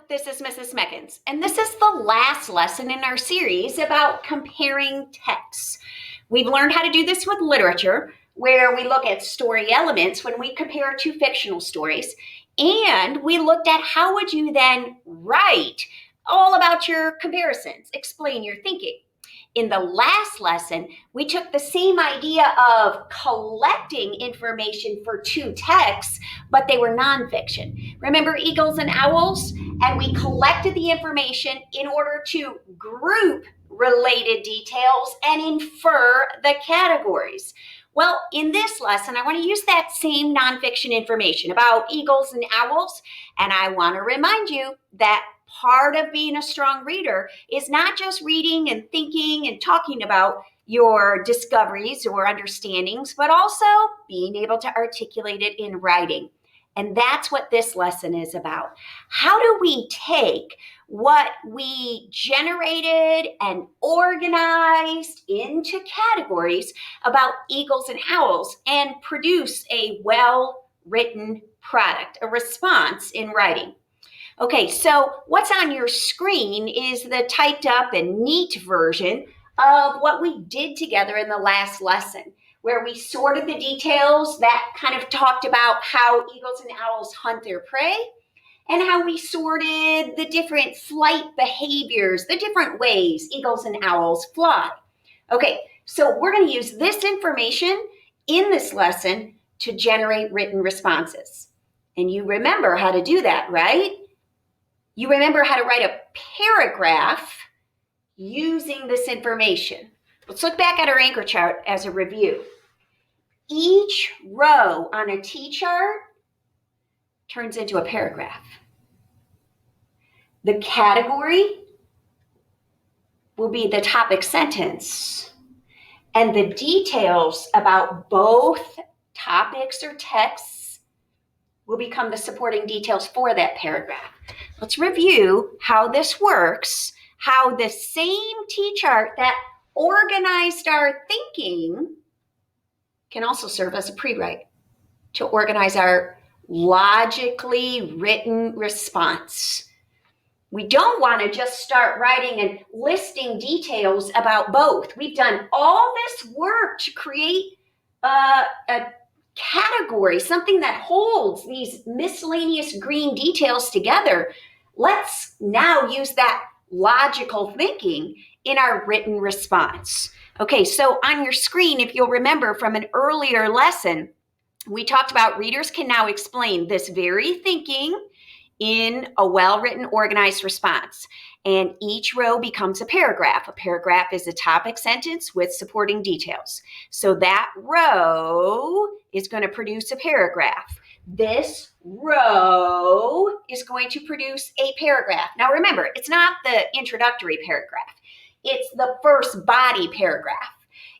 this is Mrs. Meckins, and this is the last lesson in our series about comparing texts. We've learned how to do this with literature, where we look at story elements when we compare two fictional stories, and we looked at how would you then write all about your comparisons, explain your thinking. In the last lesson, we took the same idea of collecting information for two texts, but they were nonfiction. Remember eagles and owls? And we collected the information in order to group related details and infer the categories. Well, in this lesson, I want to use that same nonfiction information about eagles and owls, and I want to remind you that part of being a strong reader is not just reading and thinking and talking about your discoveries or understandings, but also being able to articulate it in writing. And that's what this lesson is about. How do we take what we generated and organized into categories about eagles and owls and produce a well-written product, a response in writing? Okay, so what's on your screen is the typed up and neat version of what we did together in the last lesson, where we sorted the details that kind of talked about how eagles and owls hunt their prey, and how we sorted the different flight behaviors, the different ways eagles and owls fly. Okay, so we're going to use this information in this lesson to generate written responses. And you remember how to do that, right? You remember how to write a paragraph using this information. Let's look back at our anchor chart as a review. Each row on a T-chart turns into a paragraph. The category will be the topic sentence, and the details about both topics or texts will become the supporting details for that paragraph. Let's review how this works, how the same T-chart that organized our thinking can also serve as a pre-write to organize our logically written response. We don't want to just start writing and listing details about both. We've done all this work to create a category, something that holds these miscellaneous green details together. Let's now use that logical thinking in our written response. Okay, so on your screen, if you'll remember from an earlier lesson, we talked about readers can now explain this very thinking in a well-written, organized response. And each row becomes a paragraph. A paragraph is a topic sentence with supporting details. So that row is going to produce a paragraph. This row is going to produce a paragraph. Now remember, it's not the introductory paragraph. It's the first body paragraph.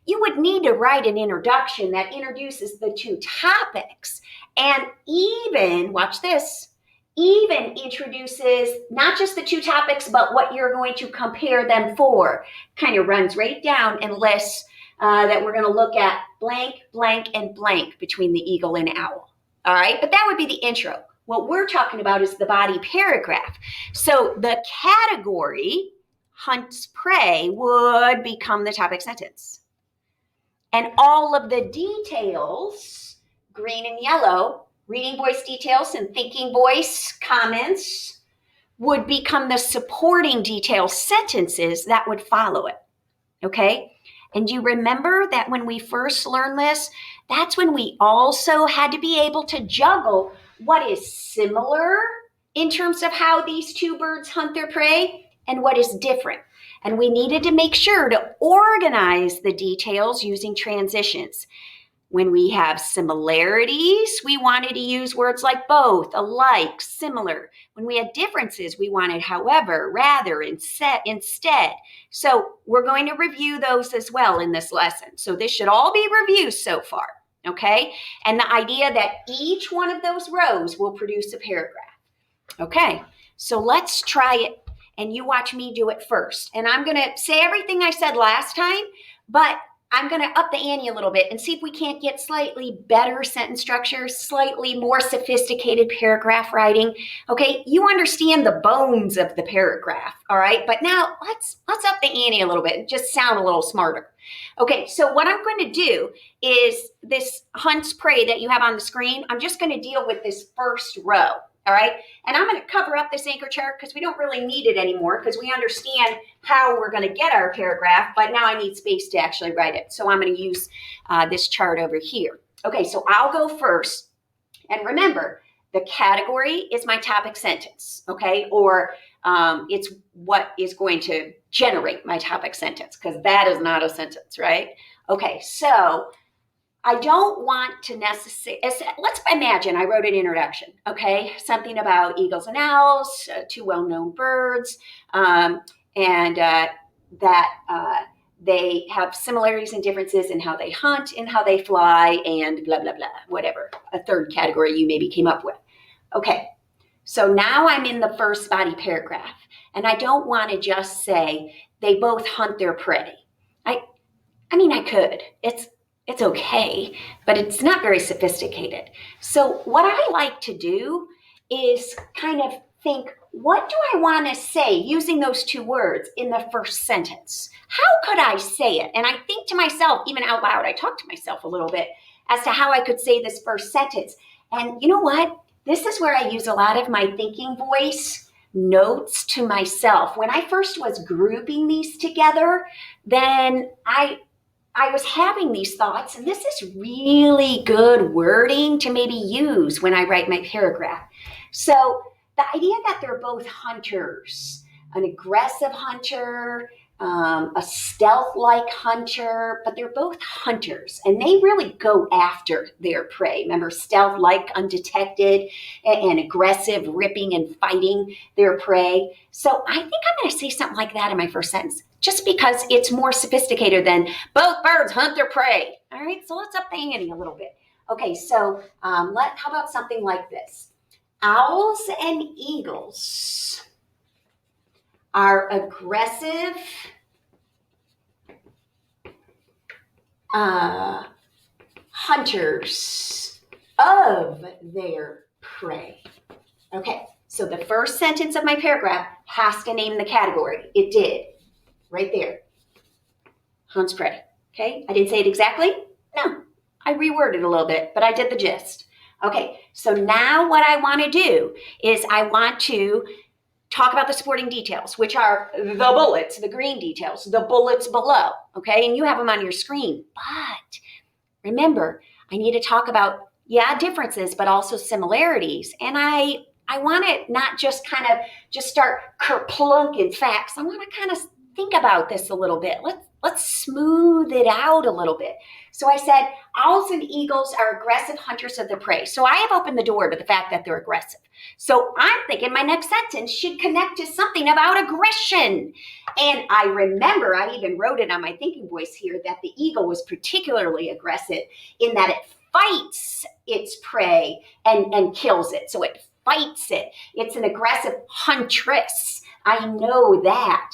You would need to write an introduction that introduces the two topics and even, watch this, even introduces not just the two topics, but what you're going to compare them for. Kind of runs right down and lists that we're going to look at blank, blank, and blank between the eagle and owl. All right, but that would be the intro. What we're talking about is the body paragraph. So the category, hunts prey, would become the topic sentence. And all of the details, green and yellow, reading voice details and thinking voice comments, would become the supporting detail sentences that would follow it. Okay? And you remember that when we first learned this, that's when we also had to be able to juggle what is similar in terms of how these two birds hunt their prey and what is different. And we needed to make sure to organize the details using transitions. When we have similarities, we wanted to use words like both, alike, similar. When we had differences, we wanted however, rather, instead. So we're going to review those as well in this lesson. So this should all be reviews so far, okay? And the idea that each one of those rows will produce a paragraph. Okay, so let's try it, and you watch me do it first. And I'm going to say everything I said last time, but I'm going to up the ante a little bit and see if we can't get slightly better sentence structure, slightly more sophisticated paragraph writing. Okay, you understand the bones of the paragraph, all right? But now let's up the ante a little bit and just sound a little smarter. Okay, so what I'm going to do is this hunt's prey that you have on the screen, I'm just going to deal with this first row, all right? And I'm going to cover up this anchor chart because we don't really need it anymore because we understand how we're going to get our paragraph, but now I need space to actually write it. So I'm going to use this chart over here. Okay, so I'll go first. And remember, the category is my topic sentence, okay? Or it's what is going to generate my topic sentence because that is not a sentence, right? Okay, so I don't want to necessarily, let's imagine I wrote an introduction, okay? Something about eagles and owls, two well-known birds, and that they have similarities and differences in how they hunt and how they fly and blah, blah, blah, whatever, a third category you maybe came up with. Okay, so now I'm in the first body paragraph, and I don't want to just say they both hunt their prey. I mean, I could. It's okay, but it's not very sophisticated. So what I like to do is kind of think, what do I want to say using those two words in the first sentence? How could I say it? And I think to myself, even out loud, I talk to myself a little bit as to how I could say this first sentence. And you know what? This is where I use a lot of my thinking voice notes to myself. When I first was grouping these together, then I was having these thoughts, and this is really good wording to maybe use when I write my paragraph. So the idea that they're both hunters, an aggressive hunter, a stealth-like hunter, but they're both hunters, and they really go after their prey. Remember, stealth-like, undetected, and aggressive, ripping and fighting their prey. So I think I'm going to say something like that in my first sentence, just because it's more sophisticated than both birds hunt their prey. All right, so let's up the ante a little bit. Okay, so how about something like this? Owls and eagles are aggressive hunters of their prey. Okay, so the first sentence of my paragraph has to name the category. It did, right there. Hunt's prey. Okay, I didn't say it exactly. No, I reworded a little bit, but I did the gist. Okay, so now what I want to do is I want to talk about the supporting details, which are the bullets, the green details, the bullets below, okay? And you have them on your screen. But remember, I need to talk about, differences, but also similarities. And I want to not just kind of just start kerplunking facts. I want to kind of think about this a little bit. Let's smooth it out a little bit. So I said, owls and eagles are aggressive hunters of their prey. So I have opened the door to the fact that they're aggressive. So I'm thinking my next sentence should connect to something about aggression. And I remember, I even wrote it on my thinking voice here, that the eagle was particularly aggressive in that it fights its prey and kills it. So it fights it. It's an aggressive huntress. I know that.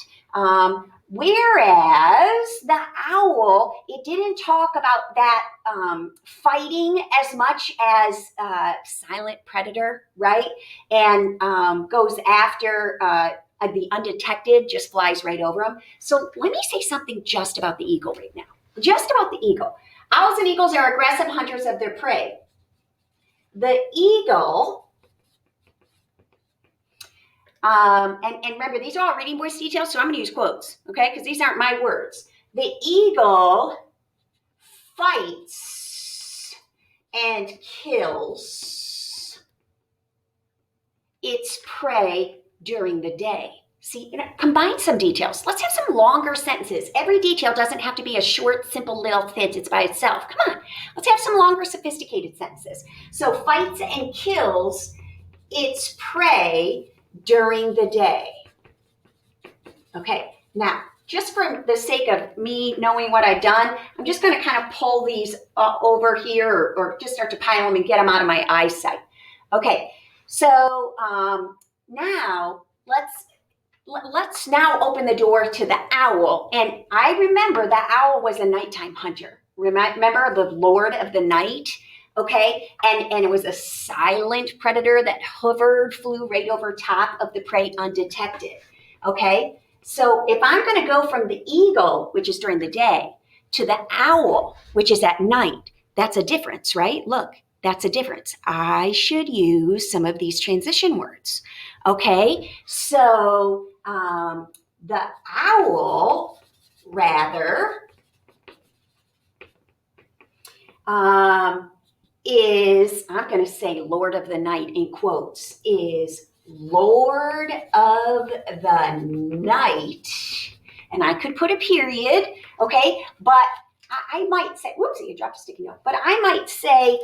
Whereas the owl, it didn't talk about that fighting as much as silent predator, right? And goes after the undetected, just flies right over them. So let me say something just about the eagle right now. Just about the eagle. Owls and eagles are aggressive hunters of their prey. The eagle... and remember, these are all reading voice details, so I'm going to use quotes, okay? Because these aren't my words. The eagle fights and kills its prey during the day. See, combine some details. Let's have some longer sentences. Every detail doesn't have to be a short, simple little sentence by itself. Come on, let's have some longer, sophisticated sentences. So fights and kills its prey during the day. Okay, now, just for the sake of me knowing what I've done, I'm just going to kind of pull these over here or just start to pile them and get them out of my eyesight. Okay, so now let's let's now open the door to the owl. And I remember the owl was a nighttime hunter. Remember the Lord of the Night? Okay, and it was a silent predator that hovered, flew right over top of the prey undetected. Okay, so if I'm going to go from the eagle, which is during the day, to the owl, which is at night, that's a difference, right? Look, that's a difference. I should use some of these transition words. Okay, so the owl, rather, is, I'm going to say Lord of the Night in quotes, is Lord of the Night. And I could put a period, okay, but I might say, whoopsie, I dropped a sticky note, but I might say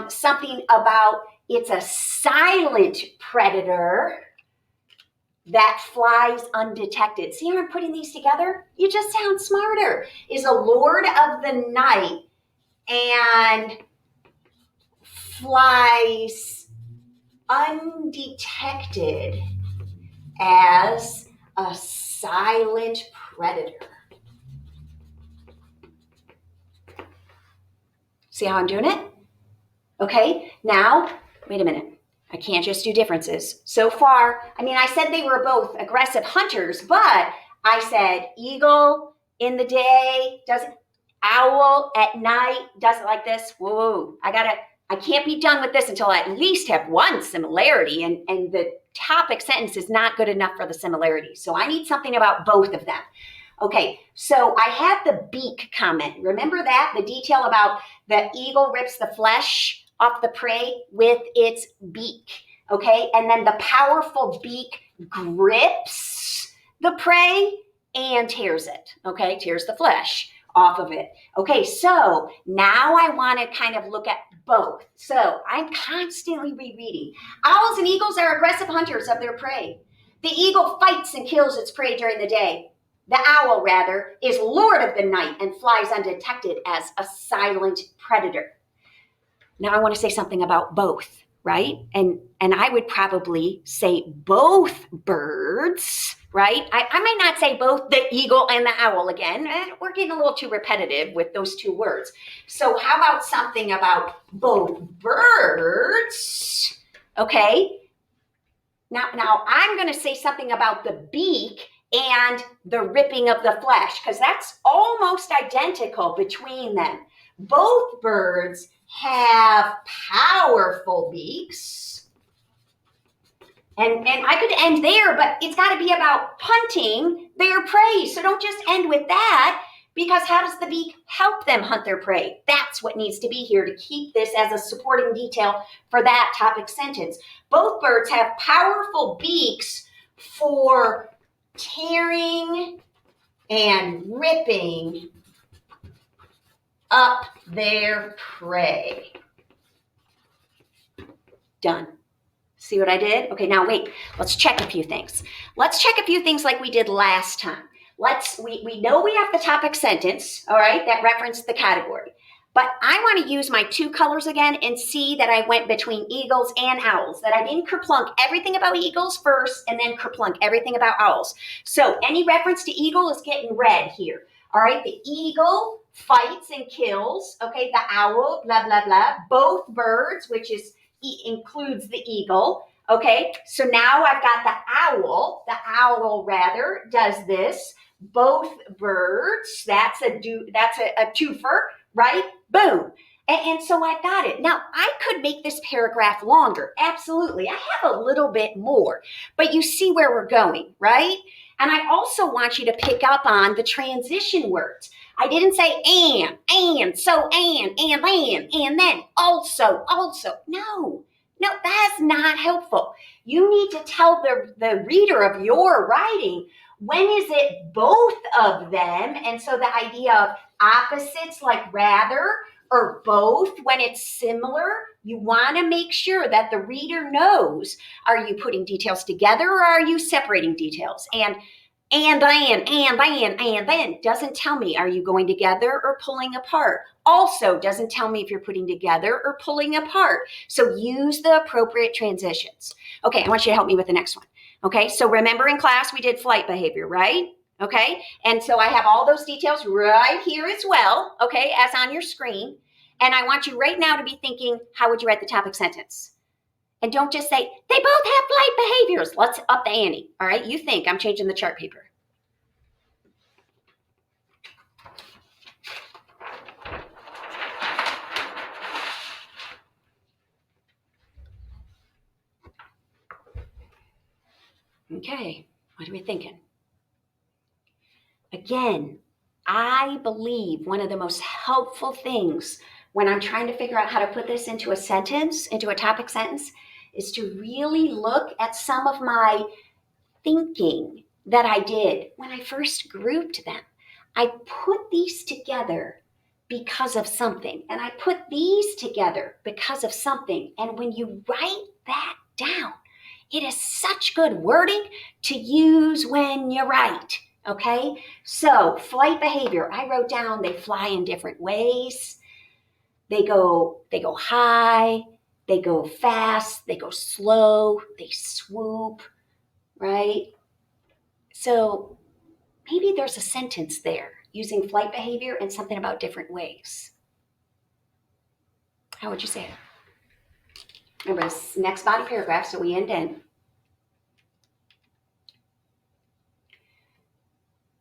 something about it's a silent predator that flies undetected. See how I'm putting these together? You just sound smarter. Is a Lord of the Night and flies undetected as a silent predator. See how I'm doing it? Okay, now, wait a minute. I can't just do differences. So far, I mean, I said they were both aggressive hunters, but I said eagle in the day does it, owl at night does it like this. Whoa, I can't be done with this until I at least have one similarity, and the topic sentence is not good enough for the similarity. So I need something about both of them. Okay, so I have the beak comment. Remember that? The detail about the eagle rips the flesh off the prey with its beak. Okay, and then the powerful beak grips the prey and tears it. Okay, tears the flesh off of it. Okay, so now I want to kind of look at both. So I'm constantly rereading. Owls and eagles are aggressive hunters of their prey. The eagle fights and kills its prey during the day. The owl, rather, is Lord of the Night and flies undetected as a silent predator. Now I want to say something about both, right? And I would probably say both birds, right? I might not say both the eagle and the owl again. We're getting a little too repetitive with those two words. So how about something about both birds? Okay. Now I'm going to say something about the beak and the ripping of the flesh, because that's almost identical between them. Both birds have powerful beaks. And I could end there, but it's got to be about hunting their prey. So don't just end with that, because how does the beak help them hunt their prey? That's what needs to be here to keep this as a supporting detail for that topic sentence. Both birds have powerful beaks for tearing and ripping up their prey. Done. See what I did? Okay, now wait, let's check a few things. Let's check a few things like we did last time. We know we have the topic sentence, all right, that referenced the category. But I want to use my two colors again and see that I went between eagles and owls, that I didn't kerplunk everything about eagles first and then kerplunk everything about owls. So any reference to eagle is getting red here. All right, the eagle fights and kills, okay, the owl, blah, blah, blah, both birds, which includes the eagle, okay, so now I've got the owl rather does this, both birds, that's a twofer, right, boom, and so I got it. Now, I could make this paragraph longer, absolutely, I have a little bit more, but you see where we're going, right? And I also want you to pick up on the transition words. I didn't say and, so and then, also. No, that's not helpful. You need to tell the reader of your writing, when is it both of them? And so the idea of opposites like rather or both, when it's similar, you want to make sure that the reader knows, are you putting details together or are you separating details? And and then doesn't tell me, are you going together or pulling apart? Also doesn't tell me if you're putting together or pulling apart. So use the appropriate transitions. Okay, I want you to help me with the next one. Okay, so remember in class we did flight behavior, right? Okay, and so I have all those details right here as well, okay, as on your screen. And I want you right now to be thinking, how would you write the topic sentence? And don't just say, they both have flight behaviors. Let's up the ante, all right? You think. I'm changing the chart paper. Okay, what are we thinking? Again, I believe one of the most helpful things when I'm trying to figure out how to put this into a sentence, into a topic sentence, is to really look at some of my thinking that I did when I first grouped them. I put these together because of something, and I put these together because of something. And when you write that down, it is such good wording to use when you write. Okay, so flight behavior, I wrote down they fly in different ways. They go high, they go fast, they go slow, they swoop, right? So maybe there's a sentence there using flight behavior and something about different ways. How would you say it? Remember, this next body paragraph, so we end in.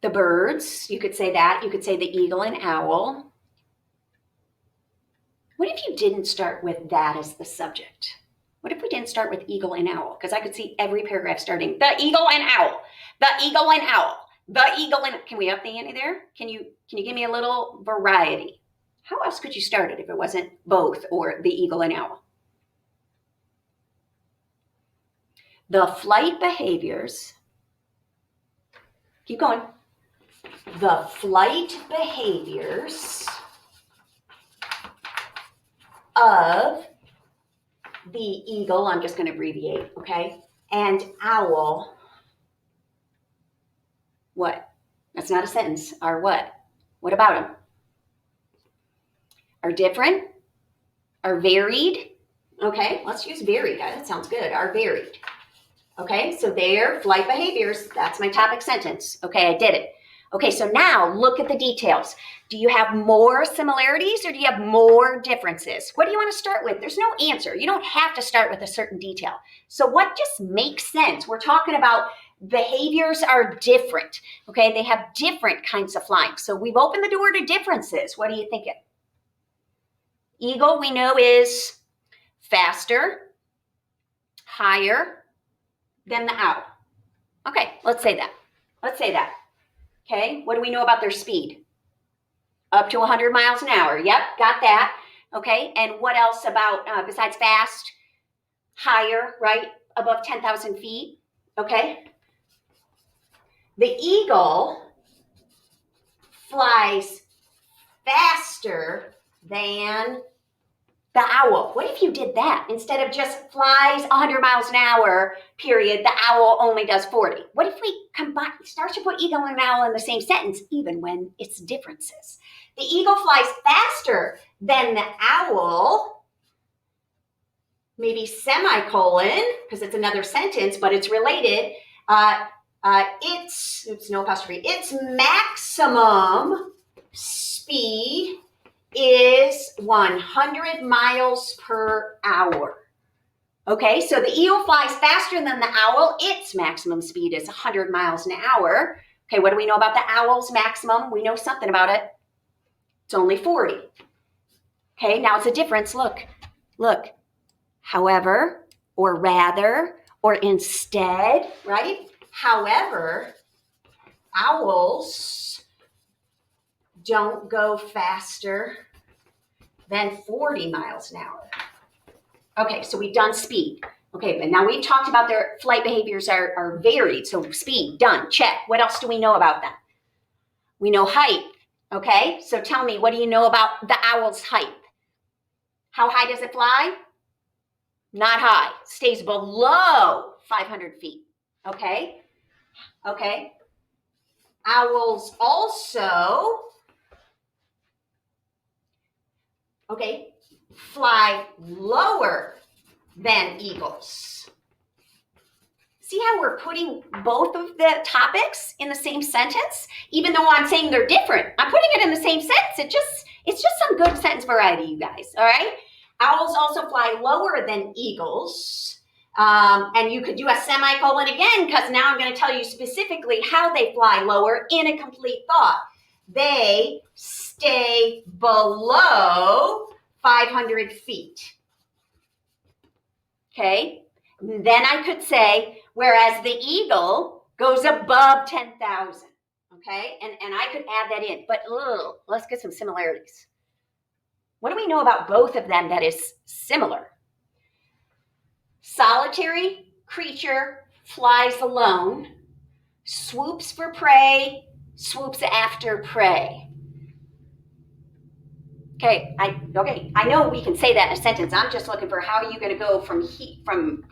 The birds, you could say that. You could say the eagle and owl. What if you didn't start with that as the subject? What if we didn't start with eagle and owl? Because I could see every paragraph starting, the eagle and owl, the eagle and owl, the eagle and, can we up the ante there? Can you give me a little variety? How else could you start it if it wasn't both or the eagle and owl? The flight behaviors, keep going. The flight behaviors of the eagle, I'm just going to abbreviate, okay, and owl, what? That's not a sentence. Are what? What about them? Are different? Are varied? Okay, let's use varied. That sounds good. Are varied. Okay, so their flight behaviors, that's my topic sentence. Okay, I did it. Okay, so now look at the details. Do you have more similarities or do you have more differences? What do you want to start with? There's no answer. You don't have to start with a certain detail. So what just makes sense? We're talking about behaviors are different. Okay, they have different kinds of flying. So we've opened the door to differences. What are you thinking? Eagle, we know, is faster, higher than the owl. Okay, let's say that. Let's say that. Okay, what do we know about their speed? Up to 100 miles an hour. Yep, got that. Okay, and what else about, besides fast, higher, right? Above 10,000 feet. Okay. The eagle flies faster than the owl. What if you did that? Instead of just flies 100 miles an hour, period, the owl only does 40. What if we start to put eagle and owl in the same sentence, even when it's differences? The eagle flies faster than the owl, maybe semicolon, because it's another sentence, but it's related. Its maximum speed is 100 miles per hour. Okay, so the eagle flies faster than the owl. Its maximum speed is 100 miles an hour. Okay, what do we know about the owl's maximum? We know something about it. It's only 40. Okay, now it's a difference. Look. However, or rather, or instead, right? However, owls don't go faster than 40 miles an hour. Okay, so we've done speed. Okay, but now we've talked about their flight behaviors are varied. So speed, done, check. What else do we know about them? We know height. Okay, so tell me, what do you know about the owl's height? How high does it fly? Not high. Stays below 500 feet. Okay. Owls also, fly lower than eagles. See how we're putting both of the topics in the same sentence? Even though I'm saying they're different, I'm putting it in the same sentence. It's just some good sentence variety, you guys, all right? Owls also fly lower than eagles. And you could do a semicolon again, because now I'm going to tell you specifically how they fly lower in a complete thought. They stay below 500 feet. Okay? Then I could say, whereas the eagle goes above 10,000. Okay? And I could add that in. But let's get some similarities. What do we know about both of them that is similar? Solitary creature flies alone, swoops for prey, swoops after prey. Okay, I know we can say that in a sentence. I'm just looking for how you're going to go from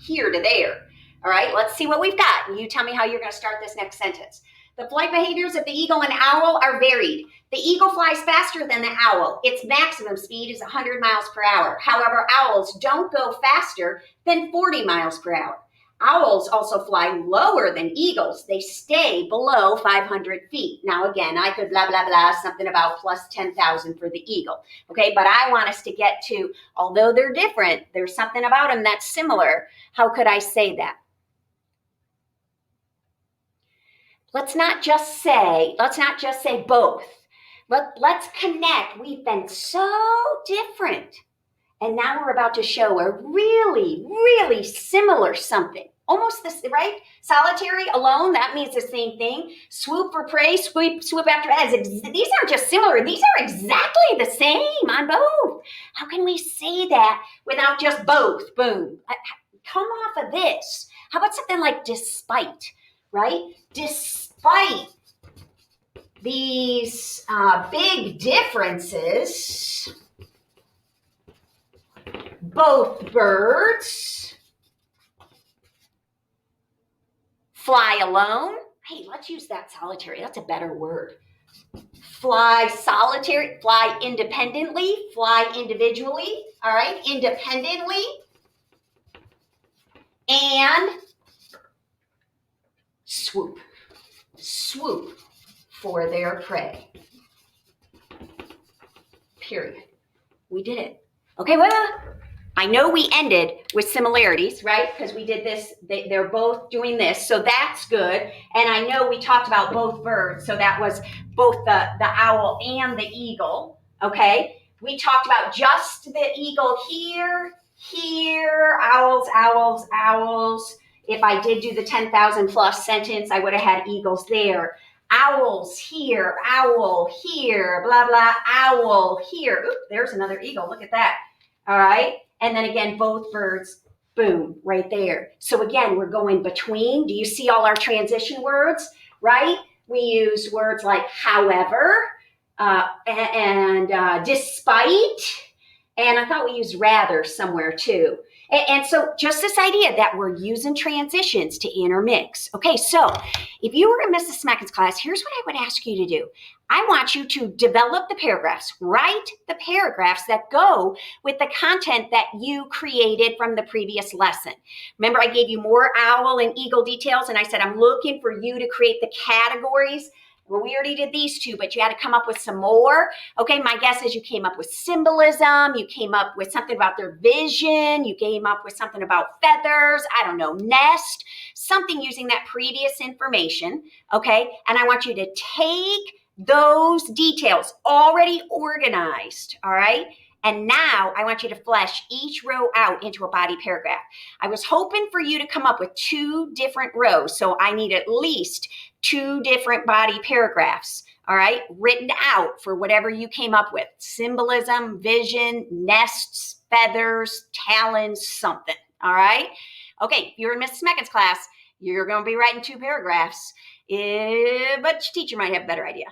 here to there. All right, let's see what we've got. And you tell me how you're going to start this next sentence. The flight behaviors of the eagle and owl are varied. The eagle flies faster than the owl. Its maximum speed is 100 miles per hour. However, owls don't go faster than 40 miles per hour. Owls also fly lower than eagles. They stay below 500 feet. Now, again, I could blah, blah, blah, something about plus 10,000 for the eagle. Okay, but I want us to get to, although they're different, there's something about them that's similar. How could I say that? Let's not just say both. Let's connect. We've been so different. And now we're about to show a really, really similar something. Almost this, right? Solitary, alone, that means the same thing. Swoop for prey, swoop after as. These aren't just similar. These are exactly the same on both. How can we say that without just both? Boom. Come off of this. How about something like despite, right? Despite these big differences, both birds fly alone. Hey, let's use that solitary. That's a better word. Fly solitary, fly independently, fly individually, all right, independently, and swoop for their prey. Period. We did it. Okay, well, I know we ended with similarities, right? Because we did this, they're both doing this, so that's good. And I know we talked about both birds, so that was both the owl and the eagle, okay? We talked about just the eagle here, owls. If I did do the 10,000 plus sentence, I would have had eagles there. Owls here, owl here, blah, blah, owl here. Oop, there's another eagle, look at that. All right, and then again, both birds, boom, right there. So again, we're going between. Do you see all our transition words, right? We use words like however, and despite, and I thought we used rather somewhere too. And so just this idea that we're using transitions to intermix. Okay, so if you were in Mrs. Smacken's class, here's what I would ask you to do. I want you to develop the paragraphs, write the paragraphs that go with the content that you created from the previous lesson. Remember, I gave you more owl and eagle details, and I said, I'm looking for you to create the categories. Well, we already did these two, but you had to come up with some more. Okay, my guess is you came up with symbolism, you came up with something about their vision, you came up with something about feathers, I don't know, nest, something using that previous information, okay? And I want you to take those details already organized, all right? And now I want you to flesh each row out into a body paragraph. I was hoping for you to come up with 2 different rows, so I need at least 2 different body paragraphs, all right, written out for whatever you came up with. Symbolism, vision, nests, feathers, talons, something, all right? Okay, if you're in Mrs. Smacken's class, you're going to be writing 2 paragraphs, but your teacher might have a better idea.